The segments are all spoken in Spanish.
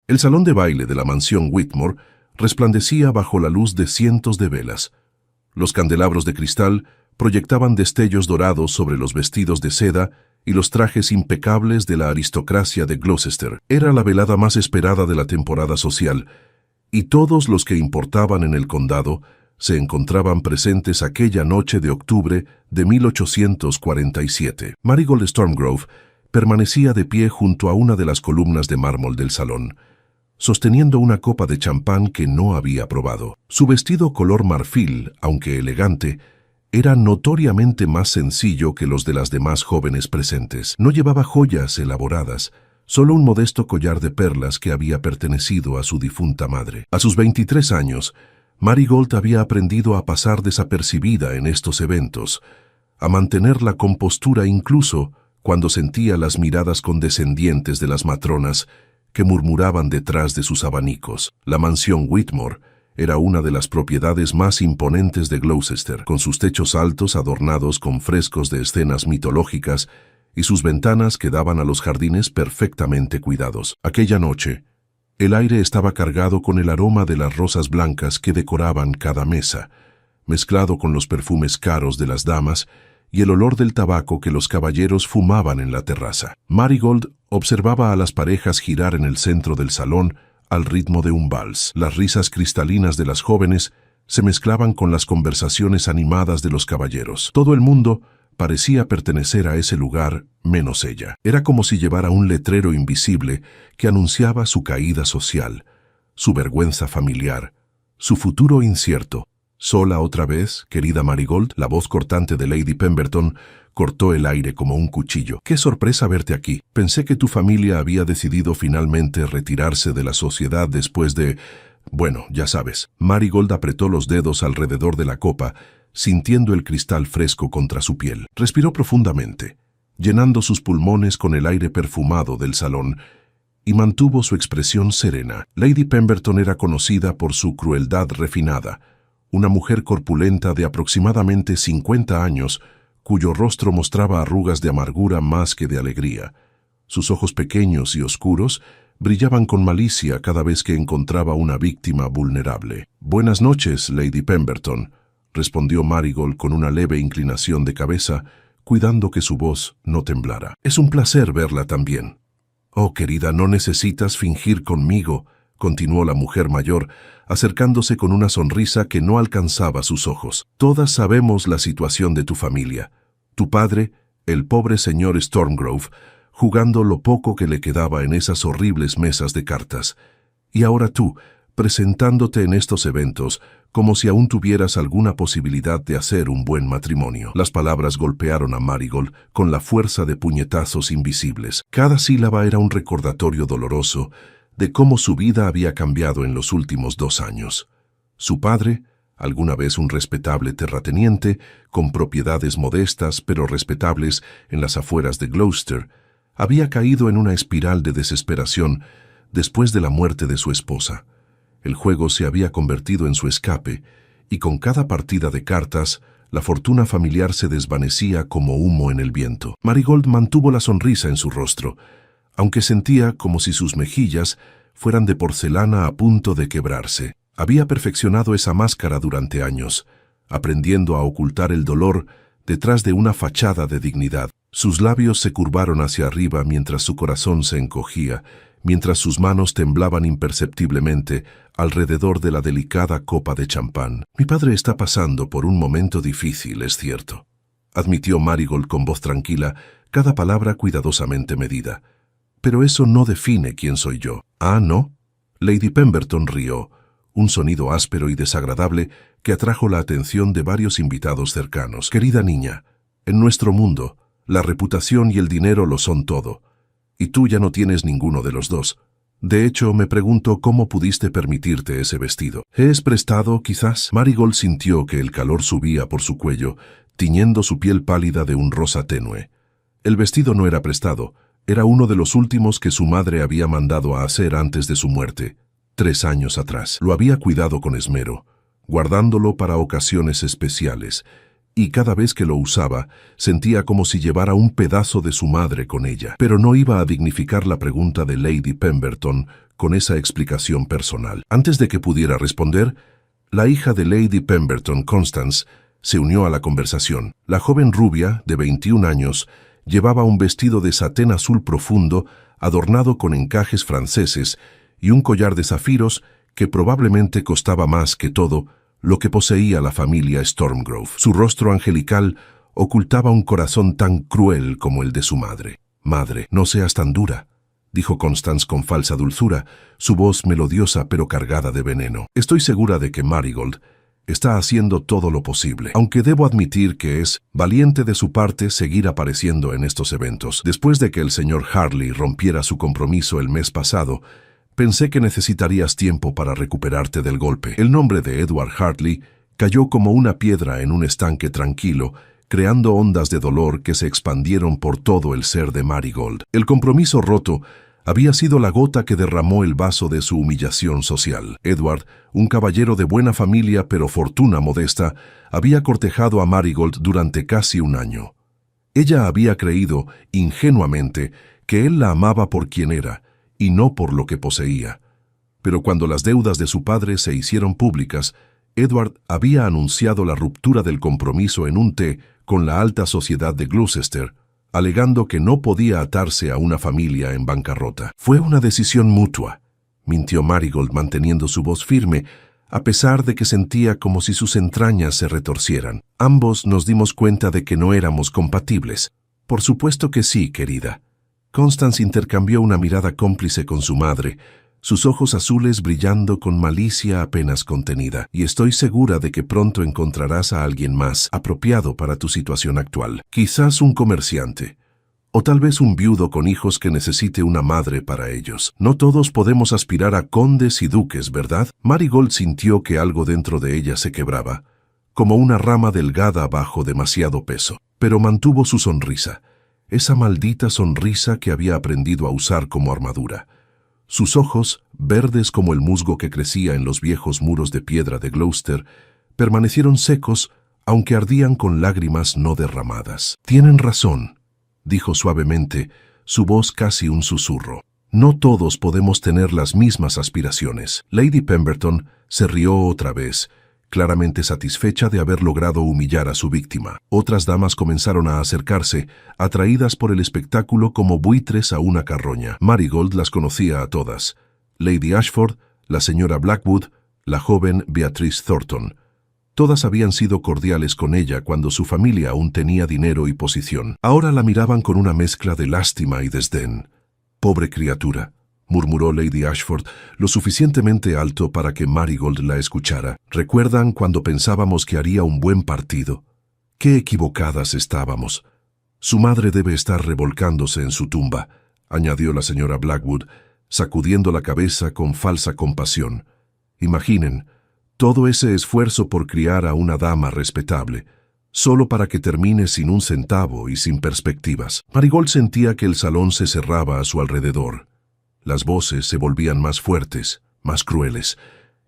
El salón de baile de la mansión Whitmore resplandecía bajo la luz de cientos de velas. Los candelabros de cristal proyectaban destellos dorados sobre los vestidos de seda y los trajes impecables de la aristocracia de Gloucester. Era la velada más esperada de la temporada social, y todos los que importaban en el condado se encontraban presentes aquella noche de octubre de 1847. Marigold Stormgrove permanecía de pie junto a una de las columnas de mármol del salón, sosteniendo una copa de champán que no había probado. Su vestido color marfil, aunque elegante, era notoriamente más sencillo que los de las demás jóvenes presentes. No llevaba joyas elaboradas, solo un modesto collar de perlas que había pertenecido a su difunta madre. A sus 23 años, Marigold había aprendido a pasar desapercibida en estos eventos, a mantener la compostura incluso cuando sentía las miradas condescendientes de las matronas que murmuraban detrás de sus abanicos. La mansión Whitmore era una de las propiedades más imponentes de Gloucester, con sus techos altos adornados con frescos de escenas mitológicas y sus ventanas que daban a los jardines perfectamente cuidados. Aquella noche, el aire estaba cargado con el aroma de las rosas blancas que decoraban cada mesa, mezclado con los perfumes caros de las damas y el olor del tabaco que los caballeros fumaban en la terraza. Marigold observaba a las parejas girar en el centro del salón al ritmo de un vals. Las risas cristalinas de las jóvenes se mezclaban con las conversaciones animadas de los caballeros. Todo el mundo parecía pertenecer a ese lugar, menos ella. Era como si llevara un letrero invisible que anunciaba su caída social, su vergüenza familiar, su futuro incierto. «¿Sola otra vez, querida Marigold?». La voz cortante de Lady Pemberton cortó el aire como un cuchillo. «Qué sorpresa verte aquí. Pensé que tu familia había decidido finalmente retirarse de la sociedad después de... Bueno, ya sabes». Marigold apretó los dedos alrededor de la copa, sintiendo el cristal fresco contra su piel. Respiró profundamente, llenando sus pulmones con el aire perfumado del salón, y mantuvo su expresión serena. Lady Pemberton era conocida por su crueldad refinada, una mujer corpulenta de aproximadamente 50 años, cuyo rostro mostraba arrugas de amargura más que de alegría. Sus ojos pequeños y oscuros brillaban con malicia cada vez que encontraba una víctima vulnerable. «Buenas noches, Lady Pemberton», respondió Marigold con una leve inclinación de cabeza, cuidando que su voz no temblara. «Es un placer verla también». «Oh, querida, no necesitas fingir conmigo», continuó la mujer mayor, acercándose con una sonrisa que no alcanzaba sus ojos. «Todas sabemos la situación de tu familia. Tu padre, el pobre señor Stormgrove, jugando lo poco que le quedaba en esas horribles mesas de cartas. Y ahora tú, presentándote en estos eventos, como si aún tuvieras alguna posibilidad de hacer un buen matrimonio». Las palabras golpearon a Marigold con la fuerza de puñetazos invisibles. Cada sílaba era un recordatorio doloroso de cómo su vida había cambiado en los últimos 2 años. Su padre, alguna vez un respetable terrateniente, con propiedades modestas pero respetables en las afueras de Gloucester, había caído en una espiral de desesperación después de la muerte de su esposa. El juego se había convertido en su escape, y con cada partida de cartas, la fortuna familiar se desvanecía como humo en el viento. Marigold mantuvo la sonrisa en su rostro, aunque sentía como si sus mejillas fueran de porcelana a punto de quebrarse. Había perfeccionado esa máscara durante años, aprendiendo a ocultar el dolor detrás de una fachada de dignidad. Sus labios se curvaron hacia arriba mientras su corazón se encogía, mientras sus manos temblaban imperceptiblemente alrededor de la delicada copa de champán. «Mi padre está pasando por un momento difícil, es cierto», admitió Marigold con voz tranquila, cada palabra cuidadosamente medida. «Pero eso no define quién soy yo». «Ah, ¿no?». Lady Pemberton rió, un sonido áspero y desagradable que atrajo la atención de varios invitados cercanos. «Querida niña, en nuestro mundo, la reputación y el dinero lo son todo, y tú ya no tienes ninguno de los dos. De hecho, me pregunto cómo pudiste permitirte ese vestido. ¿Es prestado, quizás?». Marigold sintió que el calor subía por su cuello, tiñendo su piel pálida de un rosa tenue. El vestido no era prestado, era uno de los últimos que su madre había mandado a hacer antes de su muerte, 3 años atrás. Lo había cuidado con esmero, guardándolo para ocasiones especiales, y cada vez que lo usaba, sentía como si llevara un pedazo de su madre con ella. Pero no iba a dignificar la pregunta de Lady Pemberton con esa explicación personal. Antes de que pudiera responder, la hija de Lady Pemberton, Constance, se unió a la conversación. La joven rubia, de 21 años, llevaba un vestido de satén azul profundo, adornado con encajes franceses, y un collar de zafiros que probablemente costaba más que todo lo que poseía la familia Stormgrove. Su rostro angelical ocultaba un corazón tan cruel como el de su madre. «Madre, no seas tan dura», dijo Constance con falsa dulzura, su voz melodiosa pero cargada de veneno. «Estoy segura de que Marigold está haciendo todo lo posible, aunque debo admitir que es valiente de su parte seguir apareciendo en estos eventos. Después de que el señor Harley rompiera su compromiso el mes pasado, pensé que necesitarías tiempo para recuperarte del golpe». El nombre de Edward Hartley cayó como una piedra en un estanque tranquilo, creando ondas de dolor que se expandieron por todo el ser de Marigold. El compromiso roto había sido la gota que derramó el vaso de su humillación social. Edward, un caballero de buena familia pero fortuna modesta, había cortejado a Marigold durante casi un año. Ella había creído, ingenuamente, que él la amaba por quien era, y no por lo que poseía. Pero cuando las deudas de su padre se hicieron públicas, Edward había anunciado la ruptura del compromiso en un té con la alta sociedad de Gloucester, alegando que no podía atarse a una familia en bancarrota. «Fue una decisión mutua», mintió Marigold manteniendo su voz firme, a pesar de que sentía como si sus entrañas se retorcieran. «Ambos nos dimos cuenta de que no éramos compatibles». «Por supuesto que sí, querida». Constance intercambió una mirada cómplice con su madre, sus ojos azules brillando con malicia apenas contenida. «Y estoy segura de que pronto encontrarás a alguien más apropiado para tu situación actual. Quizás un comerciante, o tal vez un viudo con hijos que necesite una madre para ellos. No todos podemos aspirar a condes y duques, ¿verdad?» Marigold sintió que algo dentro de ella se quebraba, como una rama delgada bajo demasiado peso, pero mantuvo su sonrisa. Esa maldita sonrisa que había aprendido a usar como armadura. Sus ojos, verdes como el musgo que crecía en los viejos muros de piedra de Gloucester, permanecieron secos, aunque ardían con lágrimas no derramadas. «Tienen razón», dijo suavemente, su voz casi un susurro. «No todos podemos tener las mismas aspiraciones». Lady Pemberton se rió otra vez, claramente satisfecha de haber logrado humillar a su víctima. Otras damas comenzaron a acercarse, atraídas por el espectáculo como buitres a una carroña. Marigold las conocía a todas: Lady Ashford, la señora Blackwood, la joven Beatrice Thornton. Todas habían sido cordiales con ella cuando su familia aún tenía dinero y posición. Ahora la miraban con una mezcla de lástima y desdén. «Pobre criatura», murmuró Lady Ashford, lo suficientemente alto para que Marigold la escuchara. «¿Recuerdan cuando pensábamos que haría un buen partido? Qué equivocadas estábamos. Su madre debe estar revolcándose en su tumba», añadió la señora Blackwood, sacudiendo la cabeza con falsa compasión. «Imaginen, todo ese esfuerzo por criar a una dama respetable, solo para que termine sin un centavo y sin perspectivas». Marigold sentía que el salón se cerraba a su alrededor. Las voces se volvían más fuertes, más crueles.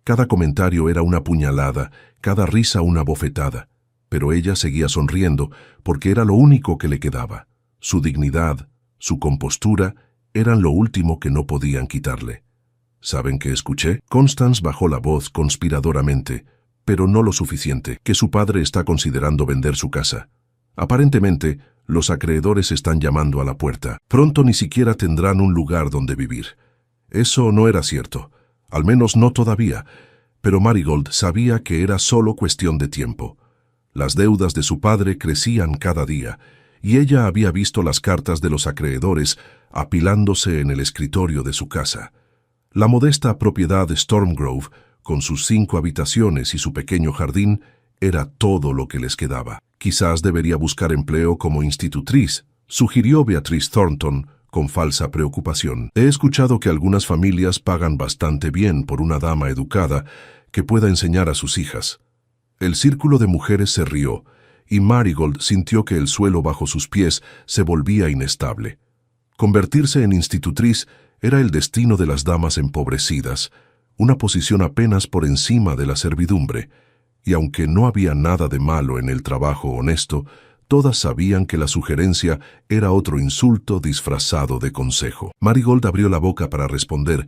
Cada comentario era una puñalada, cada risa una bofetada. Pero ella seguía sonriendo porque era lo único que le quedaba. Su dignidad, su compostura, eran lo último que no podían quitarle. «¿Saben qué escuché?» Constance bajó la voz conspiradoramente, pero no lo suficiente, que su padre está considerando vender su casa. Aparentemente, los acreedores están llamando a la puerta. Pronto ni siquiera tendrán un lugar donde vivir. Eso no era cierto, al menos no todavía, pero Marigold sabía que era solo cuestión de tiempo. Las deudas de su padre crecían cada día, y ella había visto las cartas de los acreedores apilándose en el escritorio de su casa. La modesta propiedad de Stormgrove, con sus 5 habitaciones y su pequeño jardín, era todo lo que les quedaba. «Quizás debería buscar empleo como institutriz», sugirió Beatrice Thornton con falsa preocupación. «He escuchado que algunas familias pagan bastante bien por una dama educada que pueda enseñar a sus hijas». El círculo de mujeres se rió, y Marigold sintió que el suelo bajo sus pies se volvía inestable. Convertirse en institutriz era el destino de las damas empobrecidas, una posición apenas por encima de la servidumbre, y aunque no había nada de malo en el trabajo honesto, todas sabían que la sugerencia era otro insulto disfrazado de consejo. Marigold abrió la boca para responder,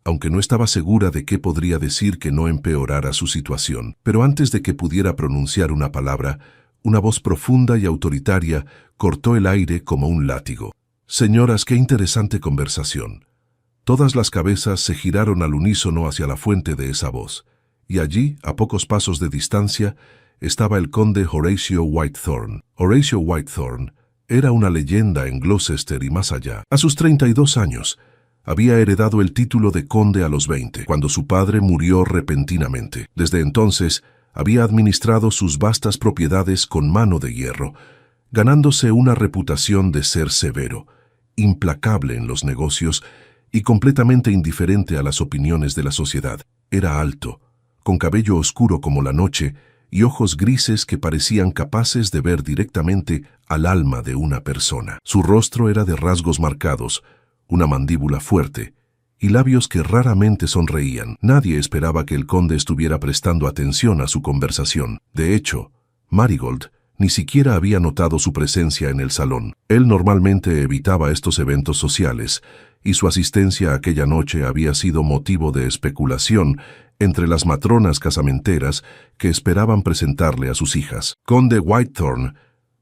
aunque no estaba segura de qué podría decir que no empeorara su situación. Pero antes de que pudiera pronunciar una palabra, una voz profunda y autoritaria cortó el aire como un látigo. «Señoras, qué interesante conversación». Todas las cabezas se giraron al unísono hacia la fuente de esa voz, y allí, a pocos pasos de distancia, estaba el conde Horatio Whitethorn. Horatio Whitethorn era una leyenda en Gloucester y más allá. A sus 32 años, había heredado el título de conde a los 20, cuando su padre murió repentinamente. Desde entonces, había administrado sus vastas propiedades con mano de hierro, ganándose una reputación de ser severo, implacable en los negocios y completamente indiferente a las opiniones de la sociedad. Era alto, con cabello oscuro como la noche y ojos grises que parecían capaces de ver directamente al alma de una persona. Su rostro era de rasgos marcados, una mandíbula fuerte y labios que raramente sonreían. Nadie esperaba que el conde estuviera prestando atención a su conversación. De hecho, Marigold ni siquiera había notado su presencia en el salón. Él normalmente evitaba estos eventos sociales, y su asistencia aquella noche había sido motivo de especulación entre las matronas casamenteras que esperaban presentarle a sus hijas. «Conde Whitethorn».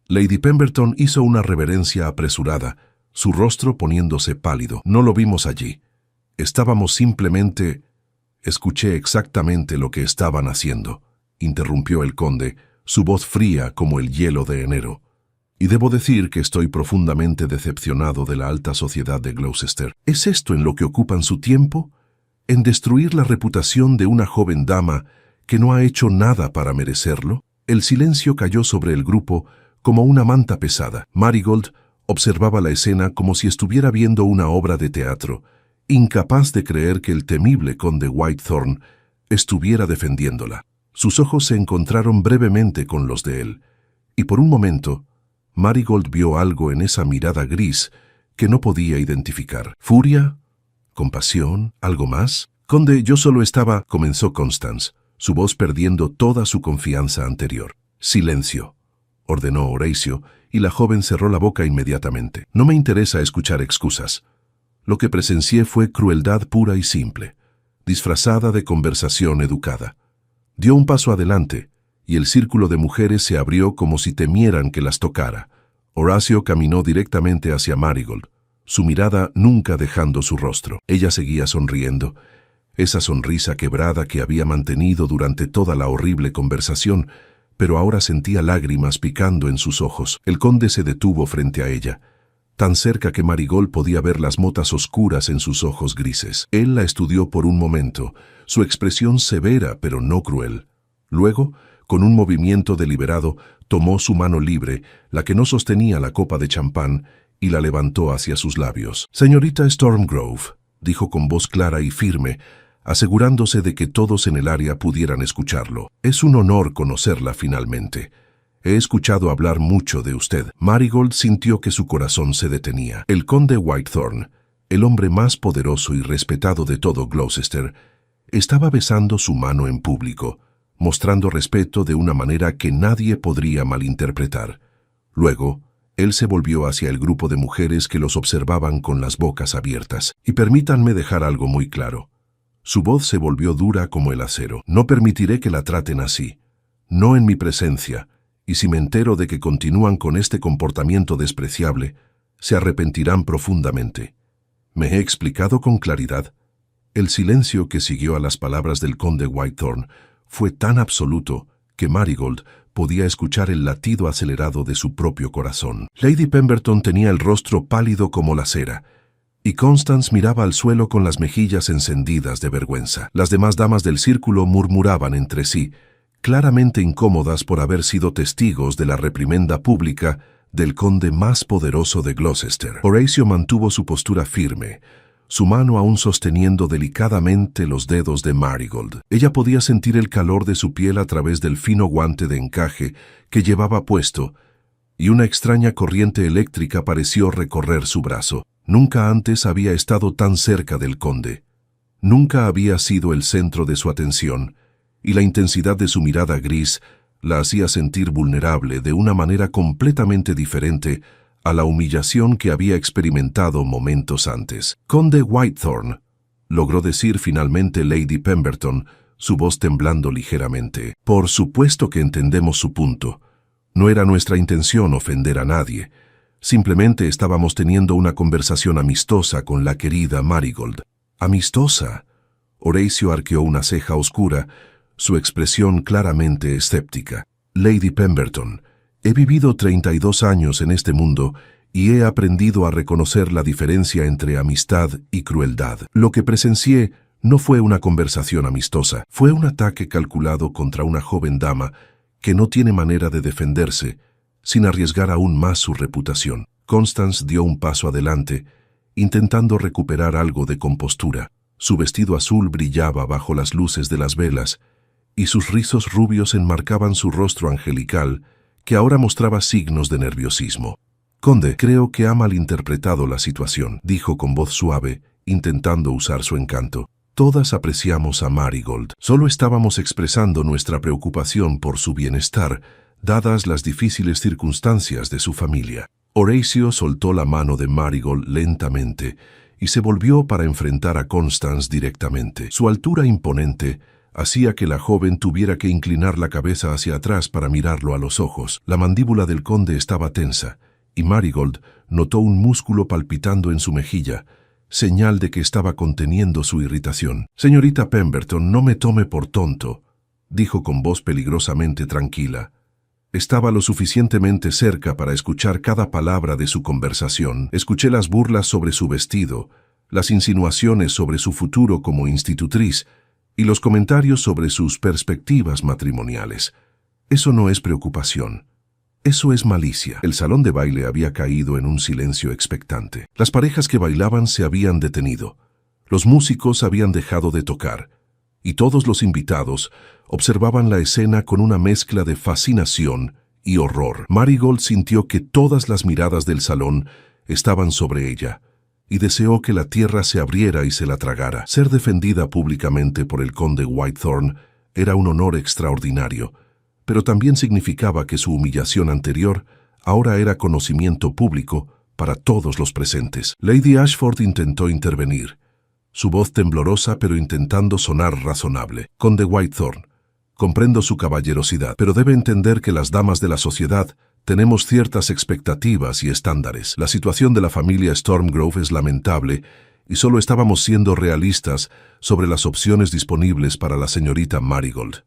Lady Pemberton hizo una reverencia apresurada, su rostro poniéndose pálido. «No lo vimos allí. Estábamos simplemente...». «Escuché exactamente lo que estaban haciendo», interrumpió el conde, su voz fría como el hielo de enero. «Y debo decir que estoy profundamente decepcionado de la alta sociedad de Gloucester. ¿Es esto en lo que ocupan su tiempo? ¿En destruir la reputación de una joven dama que no ha hecho nada para merecerlo?» El silencio cayó sobre el grupo como una manta pesada. Marigold observaba la escena como si estuviera viendo una obra de teatro, incapaz de creer que el temible conde Whitethorn estuviera defendiéndola. Sus ojos se encontraron brevemente con los de él, y por un momento, Marigold vio algo en esa mirada gris que no podía identificar. ¿Furia? ¿Compasión? ¿Algo más? «Conde, yo solo estaba...», comenzó Constance, su voz perdiendo toda su confianza anterior. «Silencio», ordenó Horatio, y la joven cerró la boca inmediatamente. «No me interesa escuchar excusas. Lo que presencié fue crueldad pura y simple, disfrazada de conversación educada». Dio un paso adelante, y el círculo de mujeres se abrió como si temieran que las tocara. Horatio caminó directamente hacia Marigold, su mirada nunca dejando su rostro. Ella seguía sonriendo, esa sonrisa quebrada que había mantenido durante toda la horrible conversación, pero ahora sentía lágrimas picando en sus ojos. El conde se detuvo frente a ella, tan cerca que Marigold podía ver las motas oscuras en sus ojos grises. Él la estudió por un momento, su expresión severa pero no cruel. Luego, con un movimiento deliberado, tomó su mano libre, la que no sostenía la copa de champán, y la levantó hacia sus labios. «Señorita Stormgrove», dijo con voz clara y firme, asegurándose de que todos en el área pudieran escucharlo. «Es un honor conocerla finalmente. He escuchado hablar mucho de usted». Marigold sintió que su corazón se detenía. El conde Whitethorn, el hombre más poderoso y respetado de todo Gloucester, estaba besando su mano en público, mostrando respeto de una manera que nadie podría malinterpretar. Luego, él se volvió hacia el grupo de mujeres que los observaban con las bocas abiertas. «Y permítanme dejar algo muy claro». Su voz se volvió dura como el acero. «No permitiré que la traten así. No en mi presencia. Y si me entero de que continúan con este comportamiento despreciable, se arrepentirán profundamente. ¿Me he explicado con claridad?» El silencio que siguió a las palabras del conde Whitethorn fue tan absoluto que Marigold podía escuchar el latido acelerado de su propio corazón. Lady Pemberton tenía el rostro pálido como la cera, y Constance miraba al suelo con las mejillas encendidas de vergüenza. Las demás damas del círculo murmuraban entre sí, claramente incómodas por haber sido testigos de la reprimenda pública del conde más poderoso de Gloucester. Horatio mantuvo su postura firme, su mano aún sosteniendo delicadamente los dedos de Marigold. Ella podía sentir el calor de su piel a través del fino guante de encaje que llevaba puesto, y una extraña corriente eléctrica pareció recorrer su brazo. Nunca antes había estado tan cerca del conde. Nunca había sido el centro de su atención, y la intensidad de su mirada gris la hacía sentir vulnerable de una manera completamente diferente a la humillación que había experimentado momentos antes. «Conde Whitethorn», logró decir finalmente Lady Pemberton, su voz temblando ligeramente. «Por supuesto que entendemos su punto. No era nuestra intención ofender a nadie. Simplemente estábamos teniendo una conversación amistosa con la querida Marigold». «¿Amistosa?». Horacio arqueó una ceja oscura, su expresión claramente escéptica. «Lady Pemberton, he vivido 32 años en este mundo y he aprendido a reconocer la diferencia entre amistad y crueldad. Lo que presencié no fue una conversación amistosa, fue un ataque calculado contra una joven dama que no tiene manera de defenderse, sin arriesgar aún más su reputación». Constance dio un paso adelante, intentando recuperar algo de compostura. Su vestido azul brillaba bajo las luces de las velas, y sus rizos rubios enmarcaban su rostro angelical, que ahora mostraba signos de nerviosismo. «Conde, creo que ha malinterpretado la situación», dijo con voz suave, intentando usar su encanto. «Todas apreciamos a Marigold. Solo estábamos expresando nuestra preocupación por su bienestar, dadas las difíciles circunstancias de su familia». Horacio soltó la mano de Marigold lentamente y se volvió para enfrentar a Constance directamente. Su altura imponente hacía que la joven tuviera que inclinar la cabeza hacia atrás para mirarlo a los ojos. La mandíbula del conde estaba tensa, y Marigold notó un músculo palpitando en su mejilla, señal de que estaba conteniendo su irritación. «Señorita Pemberton, no me tome por tonto», dijo con voz peligrosamente tranquila. Estaba lo suficientemente cerca para escuchar cada palabra de su conversación. Escuché las burlas sobre su vestido, las insinuaciones sobre su futuro como institutriz y los comentarios sobre sus perspectivas matrimoniales. Eso no es preocupación. Eso es malicia. El salón de baile había caído en un silencio expectante. Las parejas que bailaban se habían detenido. Los músicos habían dejado de tocar. Y todos los invitados observaban la escena con una mezcla de fascinación y horror. Marigold sintió que todas las miradas del salón estaban sobre ella, y deseó que la tierra se abriera y se la tragara. Ser defendida públicamente por el conde Whitethorn era un honor extraordinario, pero también significaba que su humillación anterior ahora era conocimiento público para todos los presentes. Lady Ashford intentó intervenir, su voz temblorosa pero intentando sonar razonable. «Conde Whitethorn, comprendo su caballerosidad, pero debe entender que las damas de la sociedad tenemos ciertas expectativas y estándares. La situación de la familia Stormgrove es lamentable y solo estábamos siendo realistas sobre las opciones disponibles para la señorita Marigold».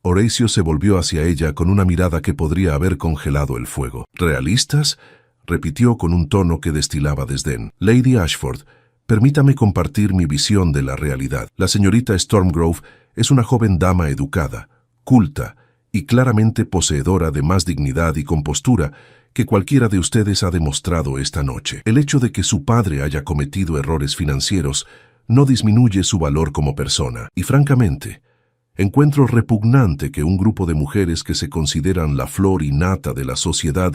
Horacio se volvió hacia ella con una mirada que podría haber congelado el fuego. «¿Realistas?», repitió con un tono que destilaba desdén. «Lady Ashford, permítame compartir mi visión de la realidad. La señorita Stormgrove es una joven dama educada, culta y claramente poseedora de más dignidad y compostura que cualquiera de ustedes ha demostrado esta noche. El hecho de que su padre haya cometido errores financieros no disminuye su valor como persona, y francamente, encuentro repugnante que un grupo de mujeres que se consideran la flor y nata de la sociedad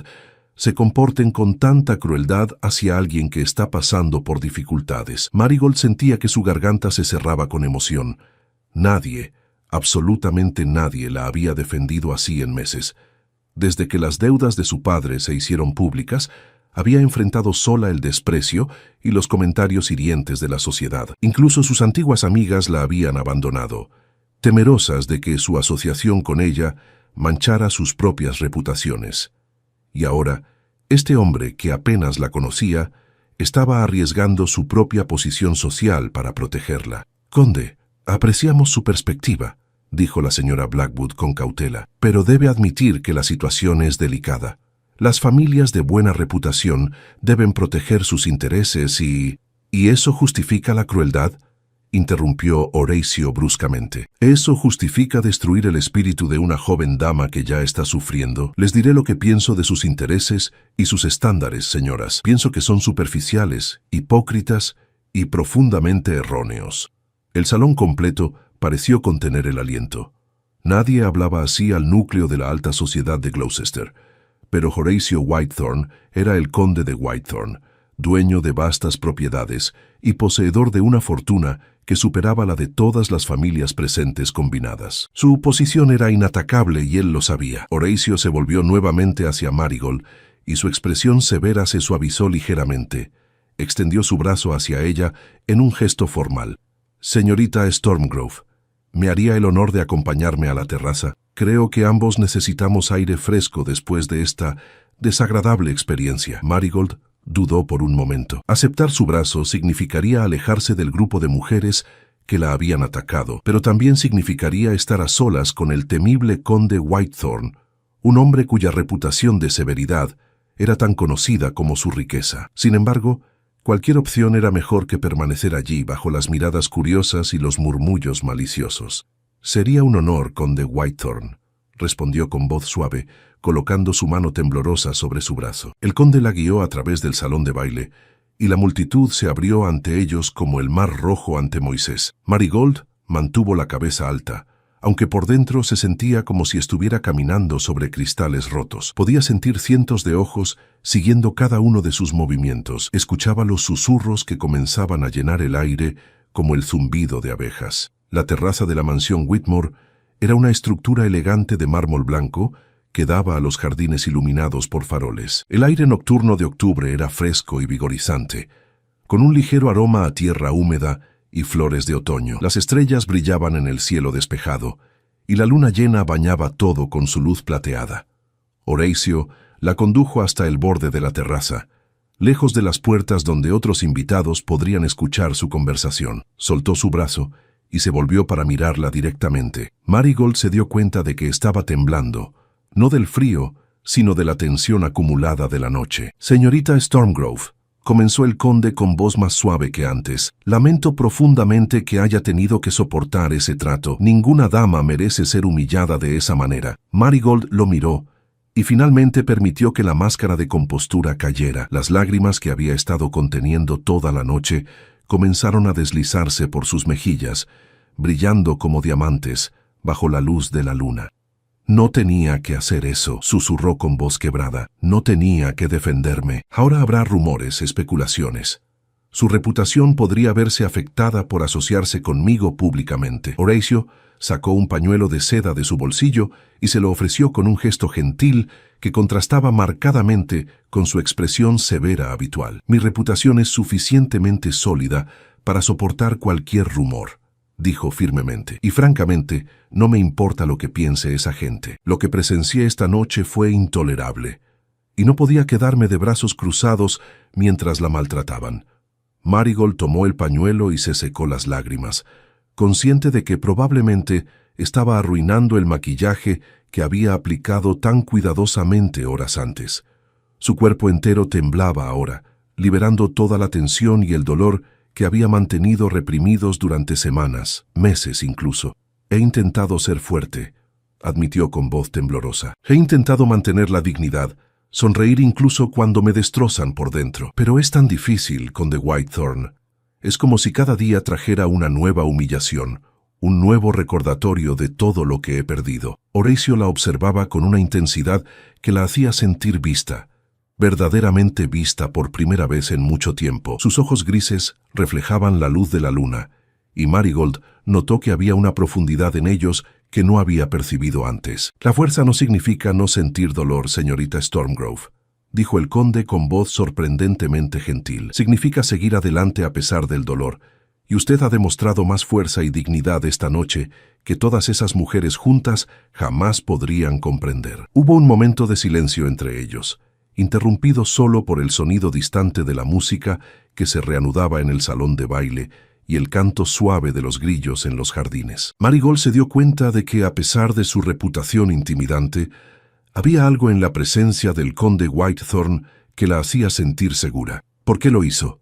se comporten con tanta crueldad hacia alguien que está pasando por dificultades». Marigold sentía que su garganta se cerraba con emoción. Nadie, absolutamente nadie, la había defendido así en meses. Desde que las deudas de su padre se hicieron públicas, había enfrentado sola el desprecio y los comentarios hirientes de la sociedad. Incluso sus antiguas amigas la habían abandonado, temerosas de que su asociación con ella manchara sus propias reputaciones. Y ahora, este hombre, que apenas la conocía, estaba arriesgando su propia posición social para protegerla. «Conde, apreciamos su perspectiva», dijo la señora Blackwood con cautela, «pero debe admitir que la situación es delicada. Las familias de buena reputación deben proteger sus intereses y eso justifica la crueldad», interrumpió Horacio bruscamente. «Eso justifica destruir el espíritu de una joven dama que ya está sufriendo. Les diré lo que pienso de sus intereses y sus estándares, señoras. Pienso que son superficiales, hipócritas y profundamente erróneos». El salón completo pareció contener el aliento. Nadie hablaba así al núcleo de la alta sociedad de Gloucester, pero Horacio Whitethorn era el conde de Whitethorn, dueño de vastas propiedades y poseedor de una fortuna que superaba la de todas las familias presentes combinadas. Su posición era inatacable y él lo sabía. Horacio se volvió nuevamente hacia Marigold y su expresión severa se suavizó ligeramente. Extendió su brazo hacia ella en un gesto formal. «Señorita Stormgrove, ¿me haría el honor de acompañarme a la terraza? Creo que ambos necesitamos aire fresco después de esta desagradable experiencia». Marigold dudó por un momento. Aceptar su brazo significaría alejarse del grupo de mujeres que la habían atacado, pero también significaría estar a solas con el temible conde Whitethorn, un hombre cuya reputación de severidad era tan conocida como su riqueza. Sin embargo, cualquier opción era mejor que permanecer allí bajo las miradas curiosas y los murmullos maliciosos. «Sería un honor, conde Whitethorn», respondió con voz suave, colocando su mano temblorosa sobre su brazo. El conde la guió a través del salón de baile, y la multitud se abrió ante ellos como el mar rojo ante Moisés. Marigold mantuvo la cabeza alta, aunque por dentro se sentía como si estuviera caminando sobre cristales rotos. Podía sentir cientos de ojos siguiendo cada uno de sus movimientos. Escuchaba los susurros que comenzaban a llenar el aire como el zumbido de abejas. La terraza de la mansión Whitmore era una estructura elegante de mármol blanco que daba a los jardines iluminados por faroles. El aire nocturno de octubre era fresco y vigorizante, con un ligero aroma a tierra húmeda y flores de otoño. Las estrellas brillaban en el cielo despejado, y la luna llena bañaba todo con su luz plateada. Horacio la condujo hasta el borde de la terraza, lejos de las puertas donde otros invitados podrían escuchar su conversación. Soltó su brazo y se volvió para mirarla directamente. Marigold se dio cuenta de que estaba temblando, no del frío, sino de la tensión acumulada de la noche. «Señorita Stormgrove», comenzó el conde con voz más suave que antes, «lamento profundamente que haya tenido que soportar ese trato. Ninguna dama merece ser humillada de esa manera». Marigold lo miró y finalmente permitió que la máscara de compostura cayera. Las lágrimas que había estado conteniendo toda la noche comenzaron a deslizarse por sus mejillas, brillando como diamantes bajo la luz de la luna. «No tenía que hacer eso», susurró con voz quebrada. «No tenía que defenderme. Ahora habrá rumores, especulaciones. Su reputación podría verse afectada por asociarse conmigo públicamente». Horacio sacó un pañuelo de seda de su bolsillo y se lo ofreció con un gesto gentil que contrastaba marcadamente con su expresión severa habitual. «Mi reputación es suficientemente sólida para soportar cualquier rumor», dijo firmemente. «Y francamente, no me importa lo que piense esa gente. Lo que presencié esta noche fue intolerable, y no podía quedarme de brazos cruzados mientras la maltrataban». Marigold tomó el pañuelo y se secó las lágrimas, consciente de que probablemente estaba arruinando el maquillaje que había aplicado tan cuidadosamente horas antes. Su cuerpo entero temblaba ahora, liberando toda la tensión y el dolor que había mantenido reprimidos durante semanas, meses incluso. «He intentado ser fuerte», admitió con voz temblorosa. «He intentado mantener la dignidad, sonreír incluso cuando me destrozan por dentro. Pero es tan difícil, conde Whitethorn. Es como si cada día trajera una nueva humillación, un nuevo recordatorio de todo lo que he perdido». Horacio la observaba con una intensidad que la hacía sentir vista, verdaderamente vista por primera vez en mucho tiempo. Sus ojos grises reflejaban la luz de la luna, y Marigold notó que había una profundidad en ellos que no había percibido antes. «La fuerza no significa no sentir dolor, señorita Stormgrove», dijo el conde con voz sorprendentemente gentil. «Significa seguir adelante a pesar del dolor, y usted ha demostrado más fuerza y dignidad esta noche que todas esas mujeres juntas jamás podrían comprender». Hubo un momento de silencio entre ellos, interrumpido solo por el sonido distante de la música que se reanudaba en el salón de baile y el canto suave de los grillos en los jardines. Marigold se dio cuenta de que, a pesar de su reputación intimidante, había algo en la presencia del conde Whitethorn que la hacía sentir segura. «¿Por qué lo hizo?»,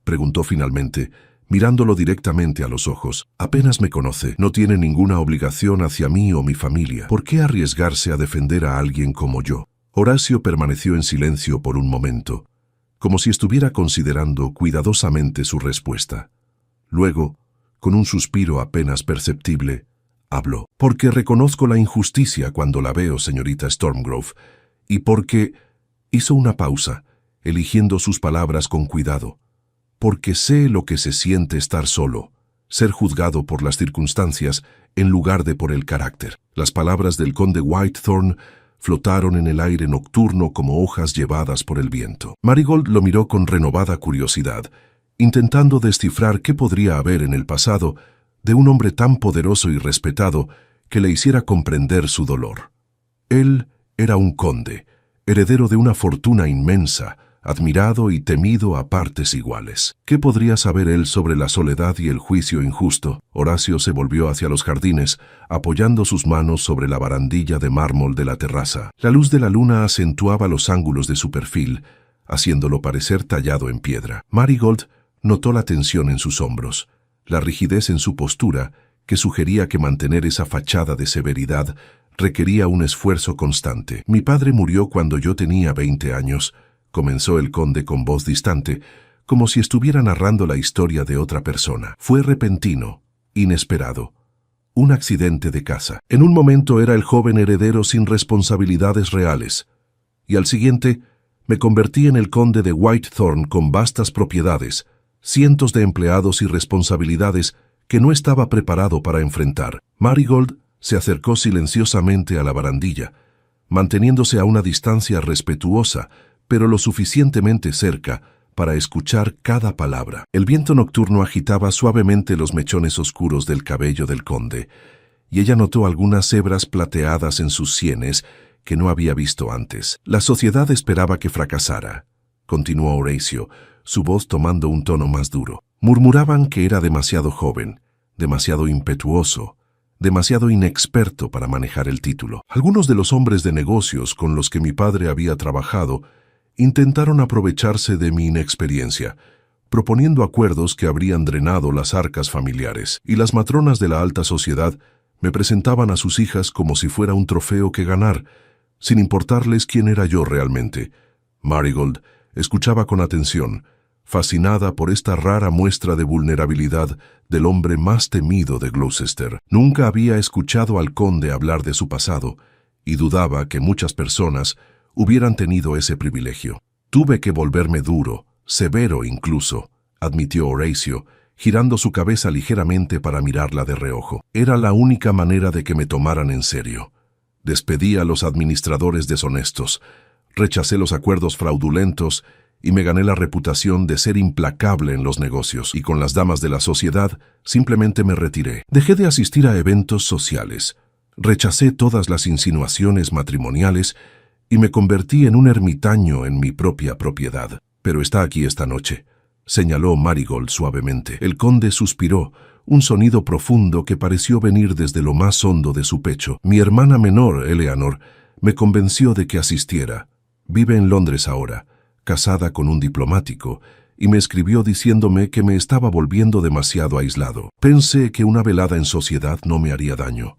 preguntó finalmente, mirándolo directamente a los ojos. «Apenas me conoce, no tiene ninguna obligación hacia mí o mi familia. ¿Por qué arriesgarse a defender a alguien como yo?». Horacio permaneció en silencio por un momento, como si estuviera considerando cuidadosamente su respuesta. Luego, con un suspiro apenas perceptible, habló. «Porque reconozco la injusticia cuando la veo, señorita Stormgrove, y porque…» Hizo una pausa, eligiendo sus palabras con cuidado. Porque sé lo que se siente estar solo, ser juzgado por las circunstancias en lugar de por el carácter. Las palabras del conde Whitethorn flotaron en el aire nocturno como hojas llevadas por el viento. Marigold lo miró con renovada curiosidad, intentando descifrar qué podría haber en el pasado de un hombre tan poderoso y respetado que le hiciera comprender su dolor. Él era un conde, heredero de una fortuna inmensa, admirado y temido a partes iguales. ¿Qué podría saber él sobre la soledad y el juicio injusto? Horacio se volvió hacia los jardines, apoyando sus manos sobre la barandilla de mármol de la terraza. La luz de la luna acentuaba los ángulos de su perfil, haciéndolo parecer tallado en piedra. Marigold notó la tensión en sus hombros, la rigidez en su postura, que sugería que mantener esa fachada de severidad requería un esfuerzo constante. Mi padre murió cuando yo tenía 20 años, comenzó el conde con voz distante, como si estuviera narrando la historia de otra persona. Fue repentino, inesperado. Un accidente de casa. En un momento era el joven heredero sin responsabilidades reales, y al siguiente me convertí en el conde de Whitethorn con vastas propiedades, cientos de empleados y responsabilidades que no estaba preparado para enfrentar. Marigold se acercó silenciosamente a la barandilla, manteniéndose a una distancia respetuosa, pero lo suficientemente cerca para escuchar cada palabra. El viento nocturno agitaba suavemente los mechones oscuros del cabello del conde, y ella notó algunas hebras plateadas en sus sienes que no había visto antes. La sociedad esperaba que fracasara, continuó Horacio, su voz tomando un tono más duro. Murmuraban que era demasiado joven, demasiado impetuoso, demasiado inexperto para manejar el título. Algunos de los hombres de negocios con los que mi padre había trabajado intentaron aprovecharse de mi inexperiencia, proponiendo acuerdos que habrían drenado las arcas familiares, y las matronas de la alta sociedad me presentaban a sus hijas como si fuera un trofeo que ganar, sin importarles quién era yo realmente. Marigold escuchaba con atención, fascinada por esta rara muestra de vulnerabilidad del hombre más temido de Gloucester. Nunca había escuchado al conde hablar de su pasado, y dudaba que muchas personas hubieran tenido ese privilegio. Tuve que volverme duro, severo incluso, admitió Horacio, girando su cabeza ligeramente para mirarla de reojo. Era la única manera de que me tomaran en serio. Despedí a los administradores deshonestos, rechacé los acuerdos fraudulentos y me gané la reputación de ser implacable en los negocios, y con las damas de la sociedad simplemente me retiré. Dejé de asistir a eventos sociales, rechacé todas las insinuaciones matrimoniales y me convertí en un ermitaño en mi propia propiedad. Pero está aquí esta noche, señaló Marigold suavemente. El conde suspiró, un sonido profundo que pareció venir desde lo más hondo de su pecho. Mi hermana menor, Eleanor, me convenció de que asistiera. Vive en Londres ahora, casada con un diplomático, y me escribió diciéndome que me estaba volviendo demasiado aislado. Pensé que una velada en sociedad no me haría daño,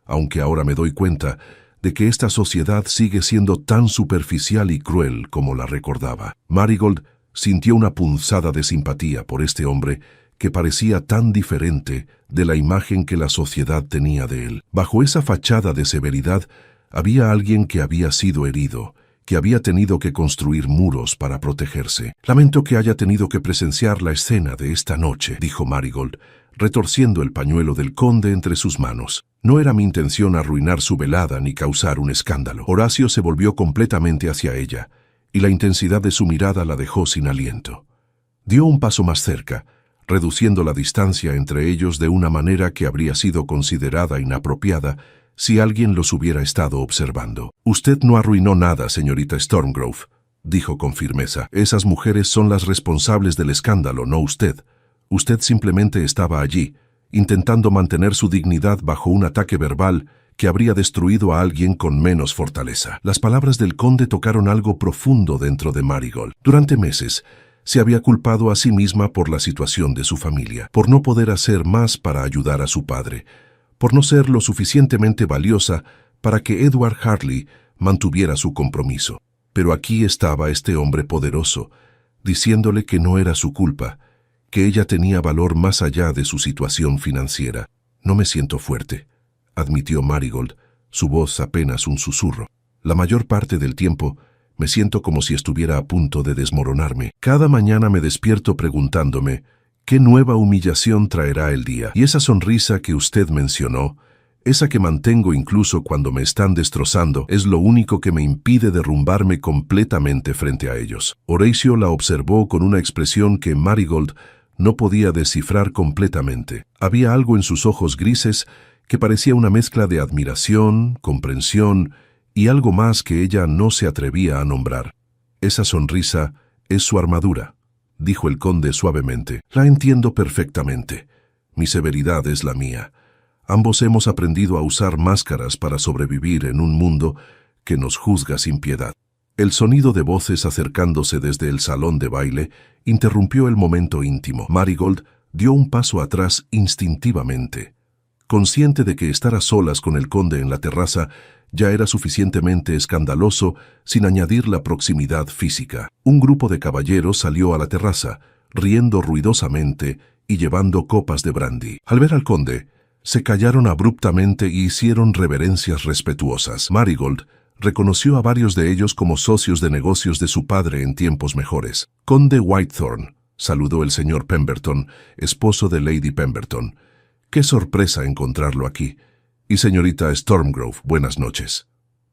aunque ahora me doy cuenta de que esta sociedad sigue siendo tan superficial y cruel como la recordaba. Marigold sintió una punzada de simpatía por este hombre que parecía tan diferente de la imagen que la sociedad tenía de él. Bajo esa fachada de severidad había alguien que había sido herido, que había tenido que construir muros para protegerse. Lamento que haya tenido que presenciar la escena de esta noche, dijo Marigold, retorciendo el pañuelo del conde entre sus manos. No era mi intención arruinar su velada ni causar un escándalo. Horacio se volvió completamente hacia ella, y la intensidad de su mirada la dejó sin aliento. Dio un paso más cerca, reduciendo la distancia entre ellos de una manera que habría sido considerada inapropiada si alguien los hubiera estado observando. Usted no arruinó nada, señorita Stormgrove, dijo con firmeza. Esas mujeres son las responsables del escándalo, no usted. Usted simplemente estaba allí, intentando mantener su dignidad bajo un ataque verbal que habría destruido a alguien con menos fortaleza. Las palabras del conde tocaron algo profundo dentro de Marigold. Durante meses se había culpado a sí misma por la situación de su familia, por no poder hacer más para ayudar a su padre, por no ser lo suficientemente valiosa para que Edward Hartley mantuviera su compromiso. Pero aquí estaba este hombre poderoso, diciéndole que no era su culpa, que ella tenía valor más allá de su situación financiera. No me siento fuerte, admitió Marigold, su voz apenas un susurro. La mayor parte del tiempo Me siento como si estuviera a punto de desmoronarme. Cada mañana me despierto preguntándome, ¿qué nueva humillación traerá el día? Y esa sonrisa que usted mencionó, esa que mantengo incluso cuando me están destrozando, es lo único que me impide derrumbarme completamente frente a ellos. Horacio la observó con una expresión que Marigold no podía descifrar completamente. Había algo en sus ojos grises que parecía una mezcla de admiración, comprensión y algo más que ella no se atrevía a nombrar. Esa sonrisa es su armadura, dijo el conde suavemente. La entiendo perfectamente. Mi severidad es la mía. Ambos hemos aprendido a usar máscaras para sobrevivir en un mundo que nos juzga sin piedad. El sonido de voces acercándose desde el salón de baile interrumpió el momento íntimo. Marigold dio un paso atrás instintivamente. Consciente de que estar a solas con el conde en la terraza ya era suficientemente escandaloso sin añadir la proximidad física. Un grupo de caballeros salió a la terraza, riendo ruidosamente y llevando copas de brandy. Al ver al conde, se callaron abruptamente y hicieron reverencias respetuosas. Marigold reconoció a varios de ellos como socios de negocios de su padre en tiempos mejores. «Conde Whitethorn», saludó el señor Pemberton, esposo de Lady Pemberton. «Qué sorpresa encontrarlo aquí. Y señorita Stormgrove, buenas noches».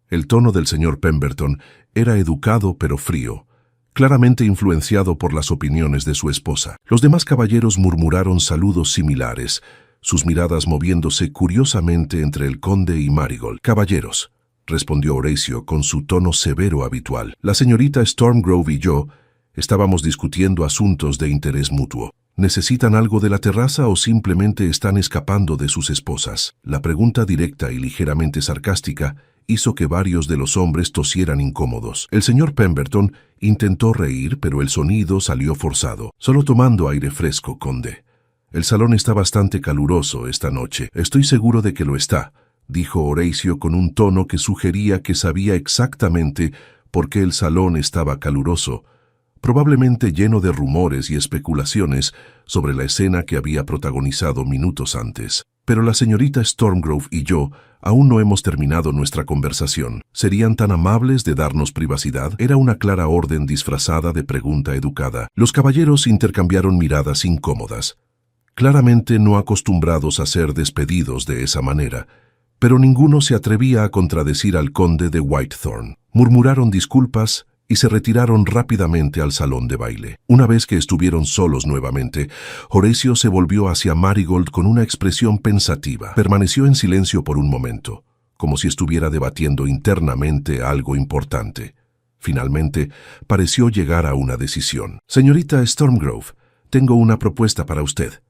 El tono del señor Pemberton era educado pero frío, claramente influenciado por las opiniones de su esposa. Los demás caballeros murmuraron saludos similares, sus miradas moviéndose curiosamente entre el conde y Marigold. «Caballeros», respondió Horacio con su tono severo habitual. «La señorita Stormgrove y yo estábamos discutiendo asuntos de interés mutuo. ¿Necesitan algo de la terraza o simplemente están escapando de sus esposas?» La pregunta directa y ligeramente sarcástica hizo que varios de los hombres tosieran incómodos. El señor Pemberton intentó reír, pero el sonido salió forzado. «Solo tomando aire fresco, conde. El salón está bastante caluroso esta noche». «Estoy seguro de que lo está», dijo Horacio con un tono que sugería que sabía exactamente por qué el salón estaba caluroso, probablemente lleno de rumores y especulaciones sobre la escena que había protagonizado minutos antes. «Pero la señorita Stormgrove y yo aún no hemos terminado nuestra conversación. ¿Serían tan amables de darnos privacidad?» Era una clara orden disfrazada de pregunta educada. Los caballeros intercambiaron miradas incómodas, claramente no acostumbrados a ser despedidos de esa manera, pero ninguno se atrevía a contradecir al conde de Whitethorn. Murmuraron disculpas y se retiraron rápidamente al salón de baile. Una vez que estuvieron solos nuevamente, Horacio se volvió hacia Marigold con una expresión pensativa. Permaneció en silencio por un momento, como si estuviera debatiendo internamente algo importante. Finalmente, pareció llegar a una decisión. «Señorita Stormgrove, tengo una propuesta para usted»,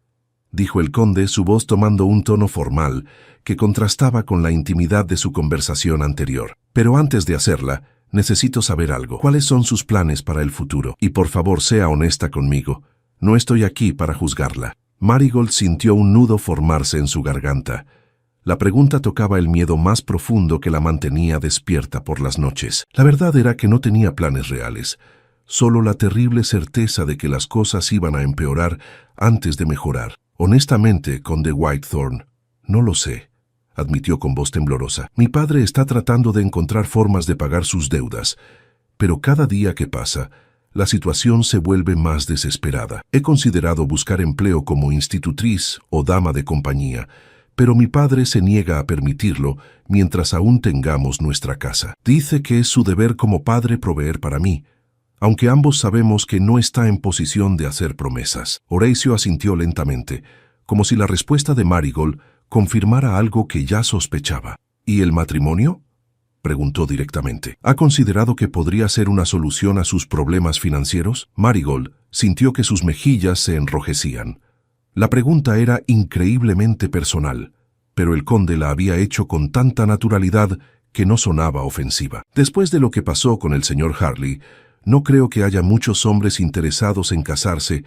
dijo el conde, su voz tomando un tono formal que contrastaba con la intimidad de su conversación anterior. «Pero antes de hacerla, necesito saber algo. ¿Cuáles son sus planes para el futuro? Y por favor, sea honesta conmigo. No estoy aquí para juzgarla». Marigold sintió un nudo formarse en su garganta. La pregunta tocaba el miedo más profundo que la mantenía despierta por las noches. La verdad era que no tenía planes reales, solo la terrible certeza de que las cosas iban a empeorar antes de mejorar. «Honestamente, conde Whitethorn, no lo sé», admitió con voz temblorosa. «Mi padre está tratando de encontrar formas de pagar sus deudas, pero cada día que pasa, la situación se vuelve más desesperada. He considerado buscar empleo como institutriz o dama de compañía, pero mi padre se niega a permitirlo mientras aún tengamos nuestra casa. Dice que es su deber como padre proveer para mí, aunque ambos sabemos que no está en posición de hacer promesas». Horacio asintió lentamente, como si la respuesta de Marigold confirmara algo que ya sospechaba. «¿Y el matrimonio?», preguntó directamente. «¿Ha considerado que podría ser una solución a sus problemas financieros?». Marigold sintió que sus mejillas se enrojecían. La pregunta era increíblemente personal, pero el conde la había hecho con tanta naturalidad que no sonaba ofensiva. «Después de lo que pasó con el señor Harley, no creo que haya muchos hombres interesados en casarse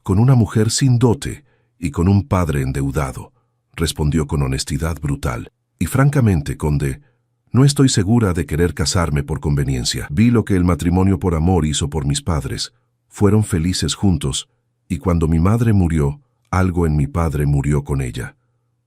con una mujer sin dote y con un padre endeudado», respondió con honestidad brutal. «Y francamente, conde, no estoy segura de querer casarme por conveniencia. Vi lo que el matrimonio por amor hizo por mis padres. Fueron felices juntos, y cuando mi madre murió, algo en mi padre murió con ella.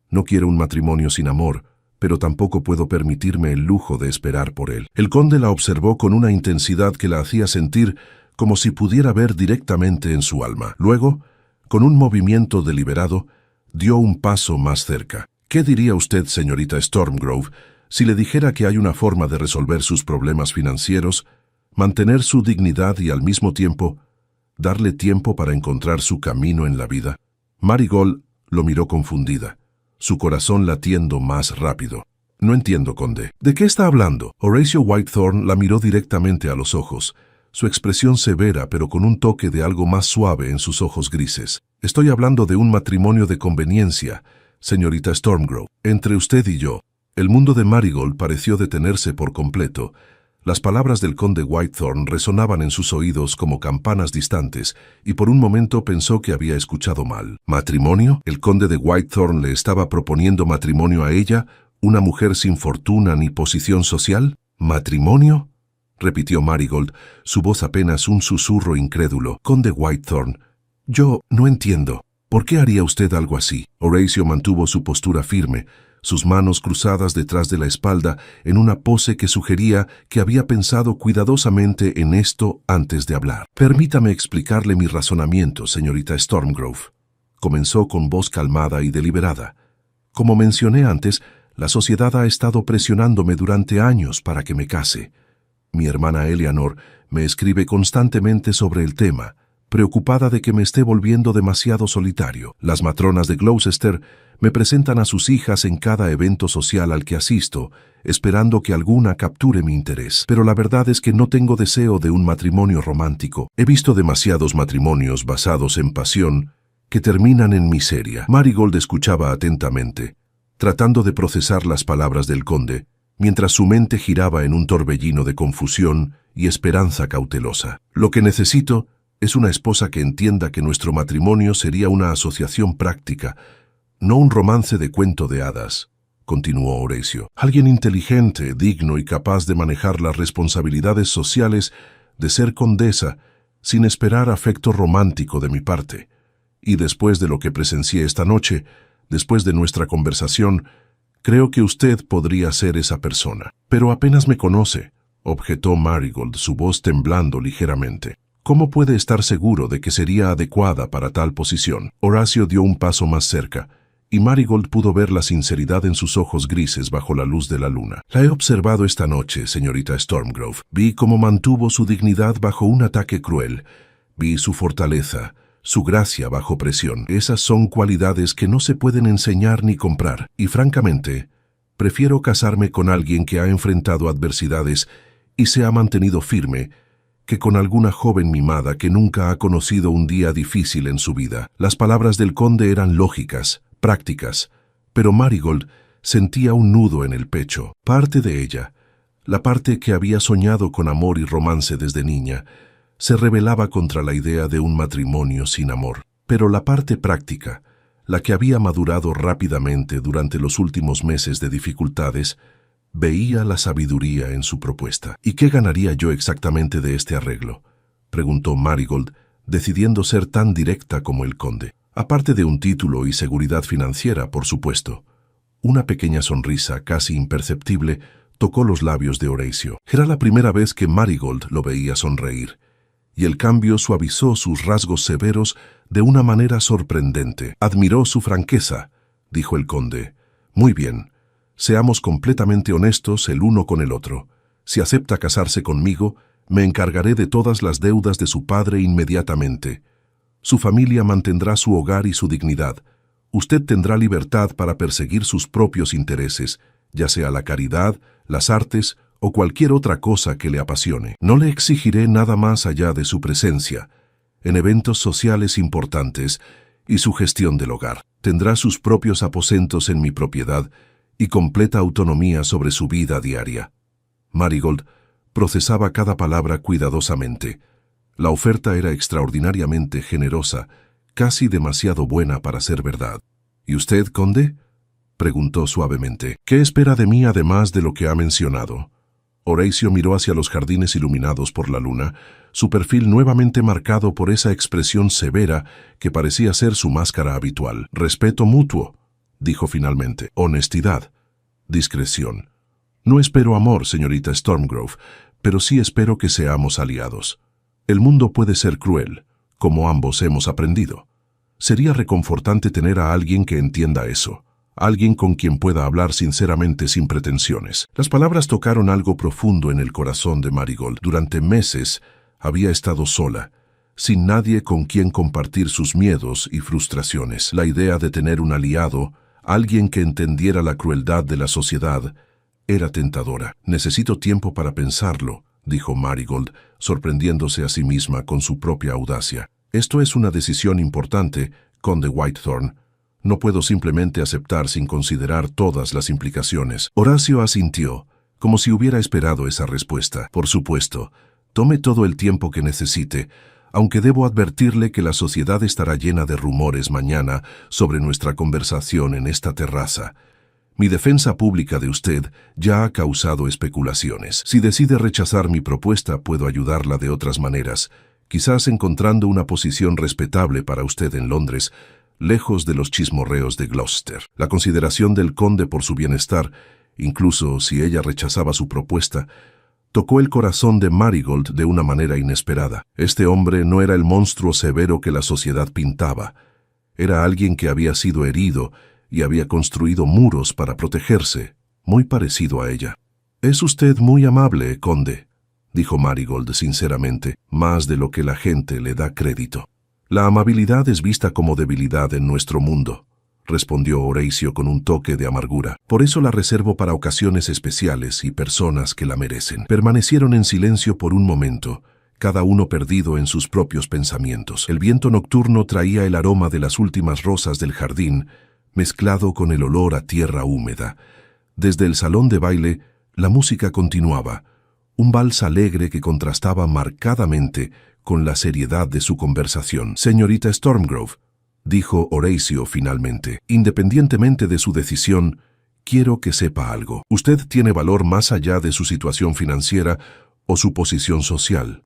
No quiero un matrimonio sin amor, pero tampoco puedo permitirme el lujo de esperar por él. El conde la observó con una intensidad que la hacía sentir como si pudiera ver directamente en su alma. Luego, con un movimiento deliberado, dio un paso más cerca. ¿Qué diría usted, señorita Stormgrove, si le dijera que hay una forma de resolver sus problemas financieros, mantener su dignidad y al mismo tiempo darle tiempo para encontrar su camino en la vida? Marigold lo miró confundida, su corazón latiendo más rápido. No entiendo, conde. ¿De qué está hablando? Horatio Whitethorne la miró directamente a los ojos, su expresión severa pero con un toque de algo más suave en sus ojos grises. Estoy hablando de un matrimonio de conveniencia, señorita Stormgrove, entre usted y yo. El mundo de Marigold pareció detenerse por completo. Las palabras del conde Whitethorne resonaban en sus oídos como campanas distantes, y por un momento pensó que había escuchado mal. ¿Matrimonio? ¿El conde de Whitethorne le estaba proponiendo matrimonio a ella, una mujer sin fortuna ni posición social? ¿Matrimonio?, repitió Marigold, su voz apenas un susurro incrédulo. Conde Whitethorne, yo no entiendo. ¿Por qué haría usted algo así? Horatio mantuvo su postura firme, sus manos cruzadas detrás de la espalda en una pose que sugería que había pensado cuidadosamente en esto antes de hablar. Permítame explicarle mi razonamiento, señorita Stormgrove. Comenzó con voz calmada y deliberada. Como mencioné antes, la sociedad ha estado presionándome durante años para que me case. Mi hermana Eleanor me escribe constantemente sobre el tema, preocupada de que me esté volviendo demasiado solitario. Las matronas de Gloucester me presentan a sus hijas en cada evento social al que asisto, esperando que alguna capture mi interés. Pero la verdad es que no tengo deseo de un matrimonio romántico. He visto demasiados matrimonios basados en pasión que terminan en miseria. Marigold escuchaba atentamente, tratando de procesar las palabras del conde, mientras su mente giraba en un torbellino de confusión y esperanza cautelosa. Lo que necesito es una esposa que entienda que nuestro matrimonio sería una asociación práctica, no un romance de cuento de hadas, continuó Horatio. Alguien inteligente, digno y capaz de manejar las responsabilidades sociales de ser condesa sin esperar afecto romántico de mi parte. Y después de lo que presencié esta noche, después de nuestra conversación, creo que usted podría ser esa persona. Pero apenas me conoce, objetó Marigold, su voz temblando ligeramente. ¿Cómo puede estar seguro de que sería adecuada para tal posición? Horatio dio un paso más cerca, y Marigold pudo ver la sinceridad en sus ojos grises bajo la luz de la luna. La he observado esta noche, señorita Stormgrove. Vi cómo mantuvo su dignidad bajo un ataque cruel. Vi su fortaleza, su gracia bajo presión. Esas son cualidades que no se pueden enseñar ni comprar. Y francamente, prefiero casarme con alguien que ha enfrentado adversidades y se ha mantenido firme, que con alguna joven mimada que nunca ha conocido un día difícil en su vida. Las palabras del conde eran lógicas, prácticas, pero Marigold sentía un nudo en el pecho. Parte de ella, la parte que había soñado con amor y romance desde niña, se rebelaba contra la idea de un matrimonio sin amor. Pero la parte práctica, la que había madurado rápidamente durante los últimos meses de dificultades, veía la sabiduría en su propuesta. ¿Y qué ganaría yo exactamente de este arreglo?, preguntó Marigold, decidiendo ser tan directa como el conde. Aparte de un título y seguridad financiera, por supuesto. Una pequeña sonrisa, casi imperceptible, tocó los labios de Horatio. Era la primera vez que Marigold lo veía sonreír, y el cambio suavizó sus rasgos severos de una manera sorprendente. Admiró su franqueza, dijo el conde. Muy bien. Seamos completamente honestos el uno con el otro. Si acepta casarse conmigo, me encargaré de todas las deudas de su padre inmediatamente. Su familia mantendrá su hogar y su dignidad. Usted tendrá libertad para perseguir sus propios intereses, ya sea la caridad, las artes o cualquier otra cosa que le apasione. No le exigiré nada más allá de su presencia en eventos sociales importantes y su gestión del hogar. Tendrá sus propios aposentos en mi propiedad y completa autonomía sobre su vida diaria. Marigold procesaba cada palabra cuidadosamente. La oferta era extraordinariamente generosa, casi demasiado buena para ser verdad. ¿Y usted, conde?, preguntó suavemente. ¿Qué espera de mí además de lo que ha mencionado? Horatio miró hacia los jardines iluminados por la luna, su perfil nuevamente marcado por esa expresión severa que parecía ser su máscara habitual. Respeto mutuo, dijo finalmente. Honestidad, Discreción. No espero amor, señorita Stormgrove, pero sí espero que seamos aliados. El mundo puede ser cruel, como ambos hemos aprendido. Sería reconfortante tener a alguien que entienda eso, alguien con quien pueda hablar sinceramente sin pretensiones. Las palabras tocaron algo profundo en el corazón de Marigold. Durante meses había estado sola, sin nadie con quien compartir sus miedos y frustraciones. La idea de tener un aliado, alguien que entendiera la crueldad de la sociedad, era tentadora. Necesito tiempo para pensarlo, dijo Marigold, sorprendiéndose a sí misma con su propia audacia. Esto es una decisión importante, conde Whitethorn. No puedo simplemente aceptar sin considerar todas las implicaciones. Horacio asintió, como si hubiera esperado esa respuesta. Por supuesto, tome todo el tiempo que necesite, aunque debo advertirle que la sociedad estará llena de rumores mañana sobre nuestra conversación en esta terraza. Mi defensa pública de usted ya ha causado especulaciones. Si decide rechazar mi propuesta, puedo ayudarla de otras maneras, quizás encontrando una posición respetable para usted en Londres, lejos de los chismorreos de Gloucester. La consideración del conde por su bienestar, incluso si ella rechazaba su propuesta, tocó el corazón de Marigold de una manera inesperada. Este hombre no era el monstruo severo que la sociedad pintaba. Era alguien que había sido herido y había construido muros para protegerse, muy parecido a ella. «Es usted muy amable, conde», dijo Marigold sinceramente, más de lo que la gente le da crédito. «La amabilidad es vista como debilidad en nuestro mundo», respondió Horacio con un toque de amargura. «Por eso la reservo para ocasiones especiales y personas que la merecen». Permanecieron en silencio por un momento, cada uno perdido en sus propios pensamientos. El viento nocturno traía el aroma de las últimas rosas del jardín, mezclado con el olor a tierra húmeda. Desde el salón de baile, la música continuaba, un vals alegre que contrastaba marcadamente con la seriedad de su conversación. «Señorita Stormgrove», dijo Horacio finalmente, «independientemente de su decisión, quiero que sepa algo. Usted tiene valor más allá de su situación financiera o su posición social.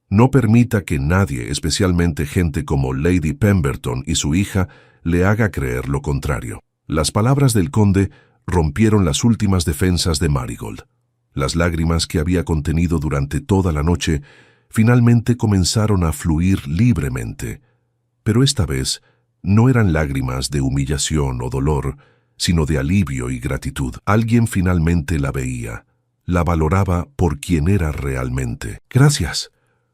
No permita que nadie, especialmente gente como Lady Pemberton y su hija, le haga creer lo contrario». Las palabras del conde rompieron las últimas defensas de Marigold. Las lágrimas que había contenido durante toda la noche finalmente comenzaron a fluir libremente. Pero esta vez no eran lágrimas de humillación o dolor, sino de alivio y gratitud. Alguien finalmente la veía, la valoraba por quien era realmente. «Gracias»,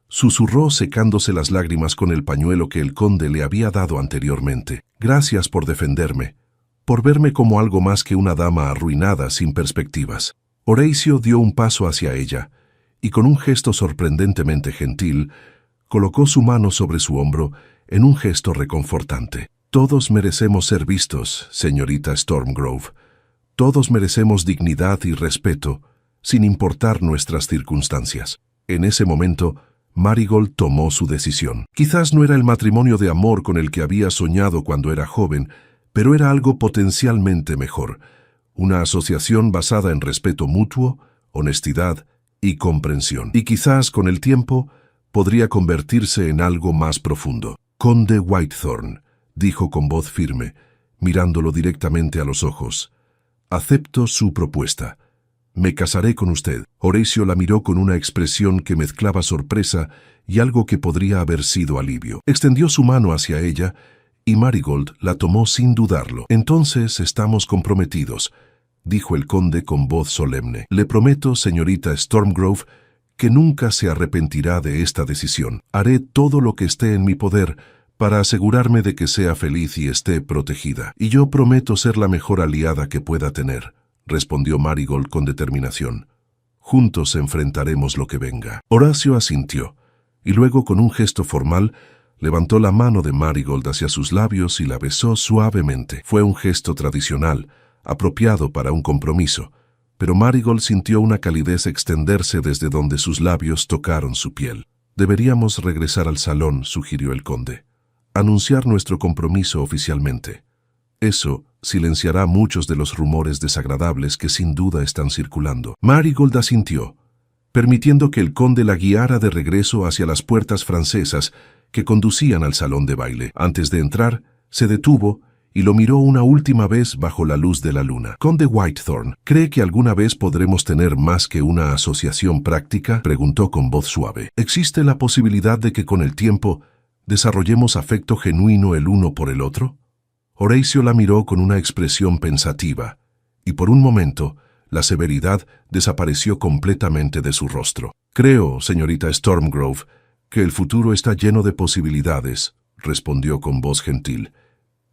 susurró secándose las lágrimas con el pañuelo que el conde le había dado anteriormente. «Gracias por defenderme, por verme como algo más que una dama arruinada sin perspectivas». Horacio dio un paso hacia ella, y con un gesto sorprendentemente gentil, colocó su mano sobre su hombro en un gesto reconfortante. «Todos merecemos ser vistos, señorita Stormgrove. Todos merecemos dignidad y respeto, sin importar nuestras circunstancias». En ese momento, Marigold tomó su decisión. Quizás no era el matrimonio de amor con el que había soñado cuando era joven, pero era algo potencialmente mejor. Una asociación basada en respeto mutuo, honestidad y comprensión. Y quizás con el tiempo podría convertirse en algo más profundo. «Conde Whitethorn», dijo con voz firme, mirándolo directamente a los ojos, «acepto su propuesta. Me casaré con usted». Horacio la miró con una expresión que mezclaba sorpresa y algo que podría haber sido alivio. Extendió su mano hacia ella y Marigold la tomó sin dudarlo. «Entonces estamos comprometidos», dijo el conde con voz solemne. «Le prometo, señorita Stormgrove, que nunca se arrepentirá de esta decisión. Haré todo lo que esté en mi poder para asegurarme de que sea feliz y esté protegida. Y yo prometo ser la mejor aliada que pueda tener», respondió Marigold con determinación. «Juntos enfrentaremos lo que venga». Horacio asintió, y luego con un gesto formal levantó la mano de Marigold hacia sus labios y la besó suavemente. Fue un gesto tradicional, apropiado para un compromiso, pero Marigold sintió una calidez extenderse desde donde sus labios tocaron su piel. «Deberíamos regresar al salón», sugirió el conde. «Anunciar nuestro compromiso oficialmente. Eso silenciará muchos de los rumores desagradables que sin duda están circulando». Marigold asintió, permitiendo que el conde la guiara de regreso hacia las puertas francesas que conducían al salón de baile. Antes de entrar, se detuvo y lo miró una última vez bajo la luz de la luna. «Conde Whitethorn, ¿cree que alguna vez podremos tener más que una asociación práctica?», preguntó con voz suave. «¿Existe la posibilidad de que con el tiempo desarrollemos afecto genuino el uno por el otro?». Horacio la miró con una expresión pensativa, y por un momento la severidad desapareció completamente de su rostro. «Creo, señorita Stormgrove, que el futuro está lleno de posibilidades», respondió con voz gentil.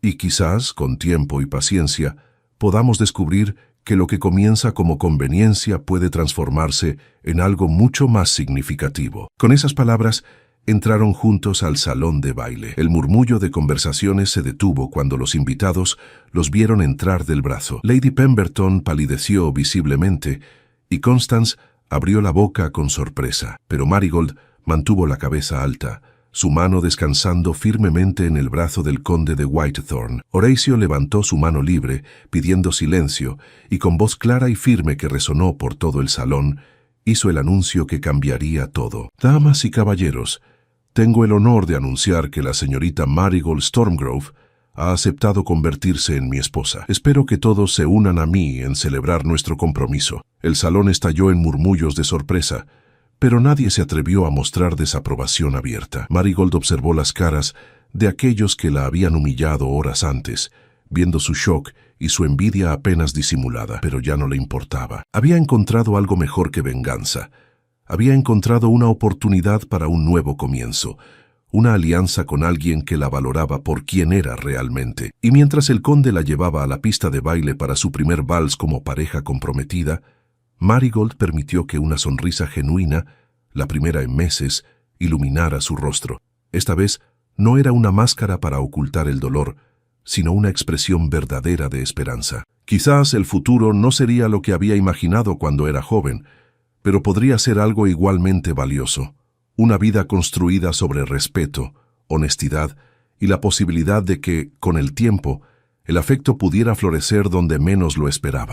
«Y quizás, con tiempo y paciencia, podamos descubrir que lo que comienza como conveniencia puede transformarse en algo mucho más significativo». Con esas palabras, entraron juntos al salón de baile. El murmullo de conversaciones se detuvo cuando los invitados los vieron entrar del brazo. Lady Pemberton palideció visiblemente y Constance abrió la boca con sorpresa, pero Marigold mantuvo la cabeza alta, su mano descansando firmemente en el brazo del conde de Whitethorn. Horacio levantó su mano libre, pidiendo silencio, y con voz clara y firme que resonó por todo el salón, hizo el anuncio que cambiaría todo. «Damas y caballeros, tengo el honor de anunciar que la señorita Marigold Stormgrove ha aceptado convertirse en mi esposa. Espero que todos se unan a mí en celebrar nuestro compromiso». El salón estalló en murmullos de sorpresa, pero nadie se atrevió a mostrar desaprobación abierta. Marigold observó las caras de aquellos que la habían humillado horas antes, viendo su shock y su envidia apenas disimulada, pero ya no le importaba. Había encontrado algo mejor que venganza. Había encontrado una oportunidad para un nuevo comienzo, una alianza con alguien que la valoraba por quien era realmente. Y mientras el conde la llevaba a la pista de baile para su primer vals como pareja comprometida, Marigold permitió que una sonrisa genuina, la primera en meses, iluminara su rostro. Esta vez no era una máscara para ocultar el dolor, sino una expresión verdadera de esperanza. Quizás el futuro no sería lo que había imaginado cuando era joven, pero podría ser algo igualmente valioso. Una vida construida sobre respeto, honestidad y la posibilidad de que, con el tiempo, el afecto pudiera florecer donde menos lo esperaba.